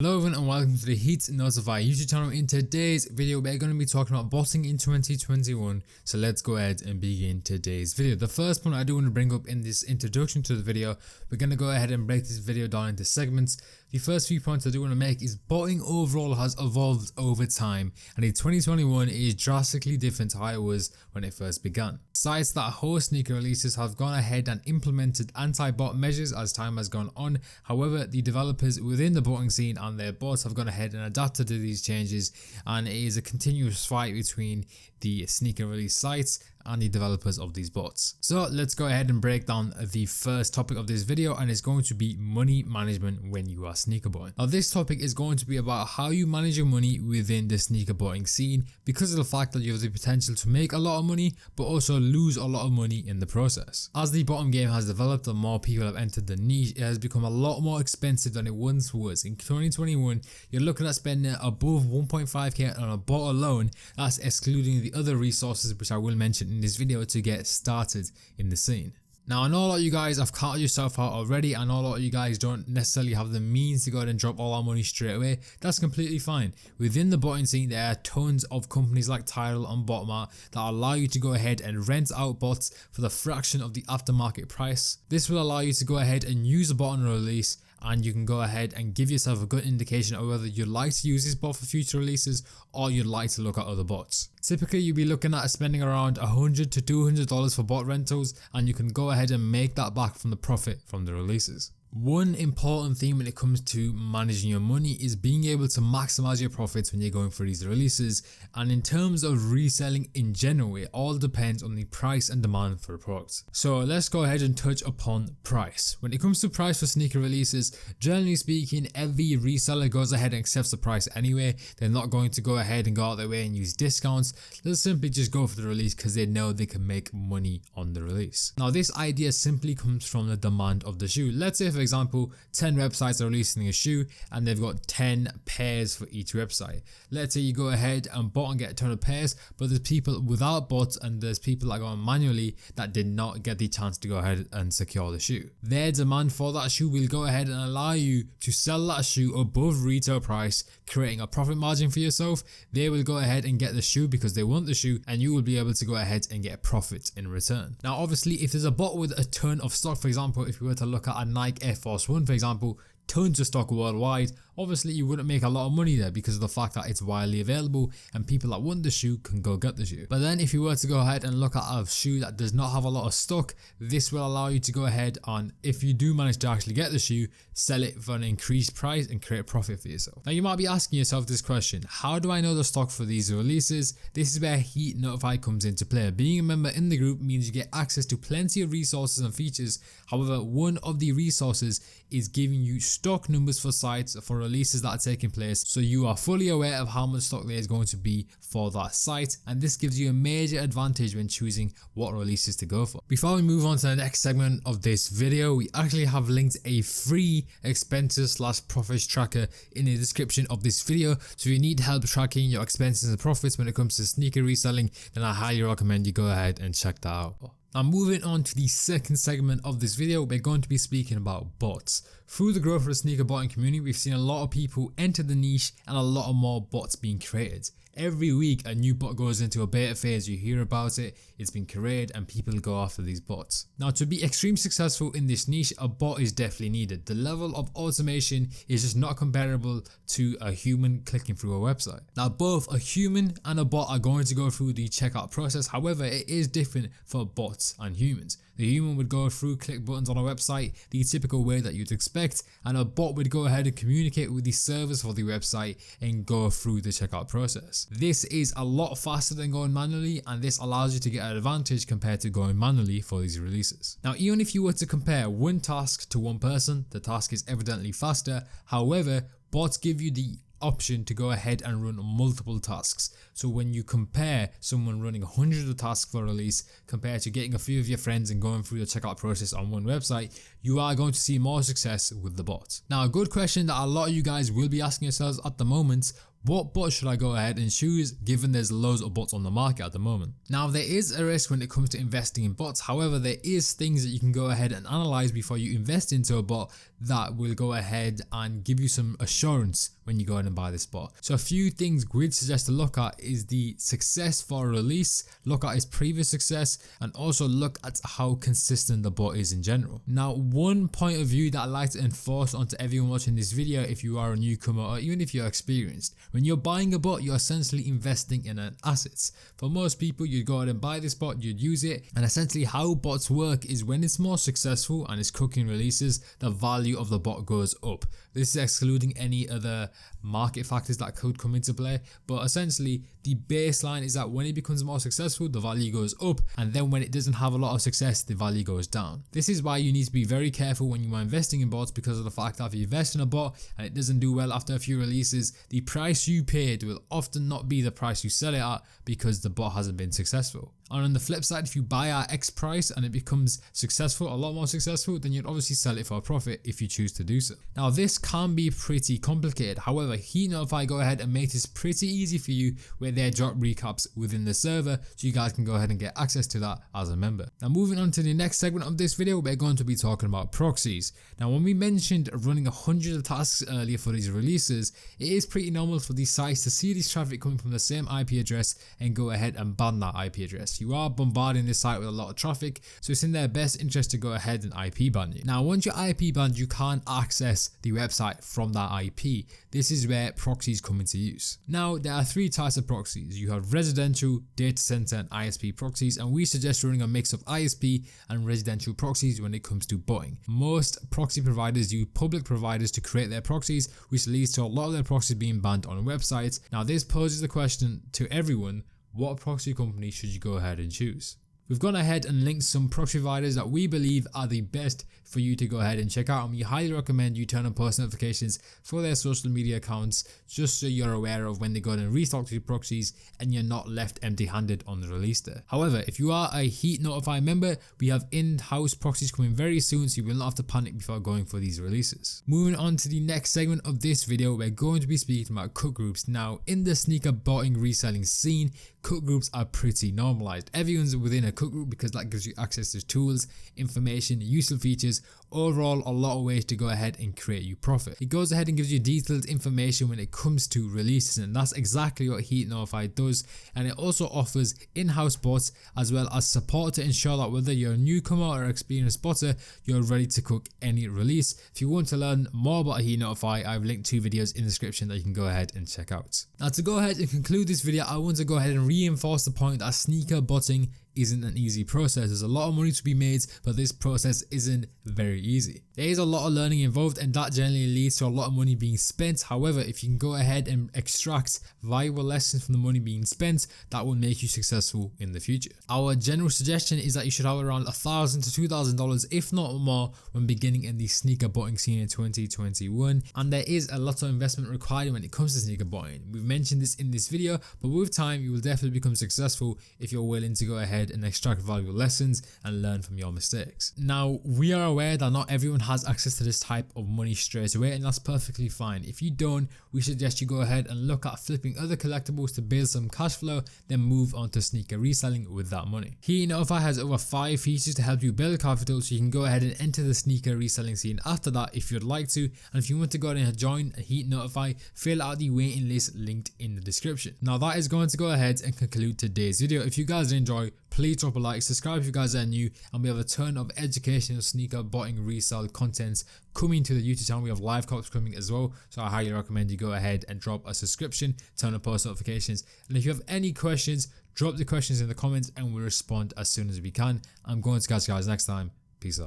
Hello everyone and welcome to the Heat Notify YouTube channel. In today's video we're going to be talking about botting in 2021, so let's go ahead and begin today's video. The first point I do want to bring up in this introduction to the video, we're going to go ahead and break this video down into segments. The first few points I do want to make is botting overall has evolved over time, and in 2021 it is drastically different to how it was when it first began. Sites that host sneaker releases have gone ahead and implemented anti-bot measures as time has gone on. However, the developers within the botting scene and their bots have gone ahead and adapted to these changes, and it is a continuous fight between the sneaker release sites and the developers of these bots. So let's go ahead and break down the first topic of this video, and it's going to be money management when you are sneaker botting. Now this topic is going to be about how you manage your money within the sneaker botting scene, because of the fact that you have the potential to make a lot of money but also lose a lot of money in the process. As the bottom game has developed and more people have entered the niche, it has become a lot more expensive than it once was. In 2021 you're looking at spending above 1.5k on a bot alone. That's excluding the other resources which I will mention in this video to get started in the scene. Now I know a lot of you guys have counted yourself out already. I know a lot of you guys don't necessarily have the means to go ahead and drop all our money straight away. That's completely fine. Within the botting scene there are tons of companies like Tidal and Botmart that allow you to go ahead and rent out bots for the fraction of the aftermarket price. This will allow you to go ahead and use a bot on a release, and you can go ahead and give yourself a good indication of whether you'd like to use this bot for future releases or you'd like to look at other bots. Typically you'll be looking at spending around $100 to $200 for bot rentals, and you can go ahead and make that back from the profit from the releases. One important thing when it comes to managing your money is being able to maximize your profits when you're going for these releases, and in terms of reselling in general it all depends on the price and demand for the product. So let's go ahead and touch upon price. When it comes to price for sneaker releases, generally speaking every reseller goes ahead and accepts the price anyway. They're not going to go ahead and go out their way and use discounts. They'll simply just go for the release because they know they can make money on the release. Now this idea simply comes from the demand of the shoe. Let's say for example 10 websites are releasing a shoe and they've got 10 pairs for each website. Let's say you go ahead and bot and get a ton of pairs, but there's people without bots and there's people that go on manually that did not get the chance to go ahead and secure the shoe. Their demand for that shoe will go ahead and allow you to sell that shoe above retail price, creating a profit margin for yourself. They will go ahead and get the shoe because they want the shoe, and you will be able to go ahead and get a profit in return. Now obviously if there's a bot with a ton of stock, for example if we were to look at a Nike Air Force One for example, tons of stock worldwide, obviously you wouldn't make a lot of money there because of the fact that it's widely available and people that want the shoe can go get the shoe. But then if you were to go ahead and look at a shoe that does not have a lot of stock, this will allow you to go ahead and, if you do manage to actually get the shoe, sell it for an increased price and create profit for yourself. Now you might be asking yourself this question: how do I know the stock for these releases? This is where Heat Notify comes into play. Being a member in the group means you get access to plenty of resources and features. However, one of the resources is giving you stock numbers for sites for releases that are taking place, so you are fully aware of how much stock there is going to be for that site, and this gives you a major advantage when choosing what releases to go for. Before we move on to the next segment of this video, we actually have linked a free expenses / profits tracker in the description of this video, so if you need help tracking your expenses and profits when it comes to sneaker reselling, then I highly recommend you go ahead and check that out. Now moving on to the second segment of this video, we're going to be speaking about bots. Through the growth of the sneaker botting community, we've seen a lot of people enter the niche and a lot of more bots being created. Every week a new bot goes into a beta phase, you hear about it, it's been created, and people go after these bots. Now to be extremely successful in this niche, a bot is definitely needed. The level of automation is just not comparable to a human clicking through a website. Now both a human and a bot are going to go through the checkout process, however it is different for bots and humans. The human would go through, click buttons on a website the typical way that you'd expect, and a bot would go ahead and communicate with the servers for the website and go through the checkout process. This is a lot faster than going manually, and this allows you to get an advantage compared to going manually for these releases. Now even if you were to compare one task to one person, the task is evidently faster. However, bots give you the option to go ahead and run multiple tasks. So when you compare someone running hundreds of tasks for a release compared to getting a few of your friends and going through the checkout process on one website, you are going to see more success with the bot. Now a good question that a lot of you guys will be asking yourselves at the moment: what bot should I go ahead and choose given there's loads of bots on the market at the moment? Now there is a risk when it comes to investing in bots, however there is things that you can go ahead and analyze before you invest into a bot that will go ahead and give you some assurance when you go ahead and buy this bot. So a few things Grid suggests to look at is the success for a release, look at its previous success, and also look at how consistent the bot is in general. Now one point of view that I like to enforce onto everyone watching this video, if you are a newcomer or even if you're experienced, when you're buying a bot, you're essentially investing in an asset. For most people, you'd go ahead and buy this bot, you'd use it, and essentially how bots work is when it's more successful and it's cooking releases, the value of the bot goes up. This is excluding any other market factors that could come into play, but essentially the baseline is that when it becomes more successful, the value goes up, and then when it doesn't have a lot of success, the value goes down. This is why you need to be very careful when you are investing in bots, because of the fact that if you invest in a bot and it doesn't do well after a few releases, the price you paid will often not be the price you sell it at because the bot hasn't been successful. And on the flip side, if you buy at X price and it becomes successful, a lot more successful, then you'd obviously sell it for a profit if you choose to do so. Now this can be pretty complicated, however Heat Notify go ahead and make this pretty easy for you where they drop recaps within the server, so you guys can go ahead and get access to that as a member. Now moving on to the next segment of this video, we're going to be talking about proxies. Now when we mentioned running 100 of tasks earlier for these releases, it is pretty normal for these sites to see this traffic coming from the same IP address and go ahead and ban that IP address. You are bombarding this site with a lot of traffic, so it's in their best interest to go ahead and IP ban you. Now once you're IP banned, you can't access the website from that IP. This is where proxies come into use. Now there are three types of proxies. You have residential, data center, and ISP proxies, and we suggest running a mix of ISP and residential proxies when it comes to botting. Most proxy providers use public providers to create their proxies, which leads to a lot of their proxies being banned on websites. Now this poses the question to everyone: what proxy company should you go ahead and choose? We've gone ahead and linked some proxy providers that we believe are the best for you to go ahead and check out, and we highly recommend you turn on post notifications for their social media accounts just so you're aware of when they go ahead and restock your proxies and you're not left empty-handed on the release day. However, if you are a Heat Notify member, we have in-house proxies coming very soon, so you will not have to panic before going for these releases. Moving on to the next segment of this video, we're going to be speaking about cut groups. Now in the sneaker botting reselling scene, cut groups are pretty normalized. Everyone's within a cut group because that gives you access to tools, information, useful features, overall a lot of ways to go ahead and create you profit. It goes ahead and gives you detailed information when it comes to releases, and that's exactly what Heat Notify does. And it also offers in-house bots as well as support to ensure that whether you're a newcomer or experienced spotter, you're ready to cook any release. If you want to learn more about Heat Notify, I've linked 2 videos in the description that you can go ahead and check out. Now to go ahead and conclude this video, I want to go ahead and reinforce the point that sneaker botting isn't an easy process. There's a lot of money to be made, but this process isn't very easy. There is a lot of learning involved, and that generally leads to a lot of money being spent. However, if you can go ahead and extract valuable lessons from the money being spent, that will make you successful in the future. Our general suggestion is that you should have around $1,000 to $2,000, if not more, when beginning in the sneaker botting scene in 2021. And there is a lot of investment required when it comes to sneaker botting. We've mentioned this in this video, but with time you will definitely become successful if you're willing to go ahead and extract valuable lessons and learn from your mistakes. Now we are aware that not everyone has access to this type of money straight away, and that's perfectly fine. If you don't, we suggest you go ahead and look at flipping other collectibles to build some cash flow, then move on to sneaker reselling with that money. Heat Notify has over 5 features to help you build capital, so you can go ahead and enter the sneaker reselling scene after that if you'd like to. And if you want to go ahead and join Heat Notify, fill out the waiting list linked in the description. Now that is going to go ahead and conclude today's video. If you guys enjoy, please drop a like, subscribe if you guys are new, and we have a ton of educational sneaker botting resale content coming to the YouTube channel. We have live cops coming as well, so I highly recommend you go ahead and drop a subscription, turn on post notifications, and if you have any questions, drop the questions in the comments and we'll respond as soon as we can. I'm going to catch you guys next time. Peace out.